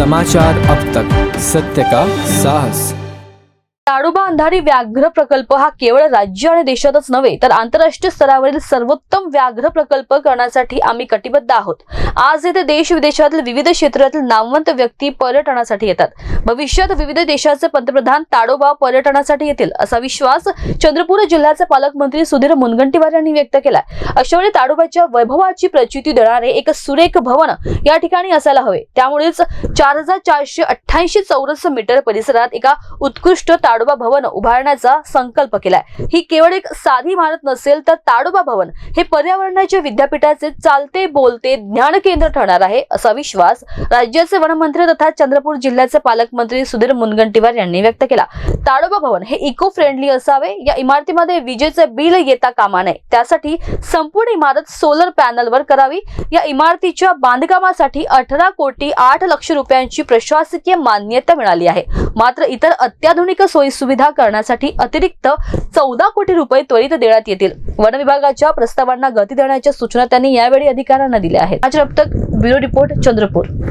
समाचार अब तक, सत्य का साहस। ताडोबा अंधारी व्याघ्र प्रकल्प हा केवळ राज्य आणि देशातच नव्हे तर आंतरराष्ट्रीय स्तरावरील सर्वोत्तम व्याघ्र प्रकल्प करण्यासाठी आम्ही कटिबद्ध आहोत। आज येथे देश विदेशातील विविध क्षेत्रातील नामवंत व्यक्ती पर्यटनासाठी येतात। भविष्यात विविध देशाचे पंतप्रधान ताडोबा पर्यटनासाठी येतील असा विश्वास चंद्रपूर जिल्ह्याचे पालकमंत्री सुधीर मुनगंटीवार यांनी व्यक्त केला। अशा वेळी ताडोबाच्या वैभवाची प्रचिती देणारे एक सुरेख भवन या ठिकाणी असायला हवे। त्यामुळेच 4488 चौरस मीटर परिसरात एका उत्कृष्ट ताडोबा भवन उभारण्याचा संकल्प केलाय। ही केवळ एक साधी इमारत नसेल तर ताडोबा भवन हे पर्यावरणाच्या विद्यापीठाचे चालते बोलते ज्ञान केंद्र ठरणार आहे असा विश्वास राज्याचे वनमंत्री तथा चंद्रपूर जिल्ह्याचे पालकमंत्री सुधीर मुनगंटीवार यांनी व्यक्त केला। ताडोबा भवन हे इको फ्रेंडली असावे। या इमारतीमध्ये विजेचे बिल येता कामा नये। त्यासाठी संपूर्ण इमारत सोलर पॅनलवर करावी। या इमारतीच्या बांधकामासाठी 18 कोटी 8 लक्ष रुपयांची प्रशासकीय मान्यता मिळाली आहे। मात्र इतर अत्याधुनिक सोयी सुविधा करण्यासाठी अतिरिक्त 14 कोटी रुपये त्वरित देण्यात येतील। वन विभागाच्या प्रस्तावांना गती देण्याच्या सूचना त्यांनी यावेळी अधिकाऱ्यांना दिल्या आहेत। आज अब तक ब्युरो रिपोर्ट चंद्रपूर।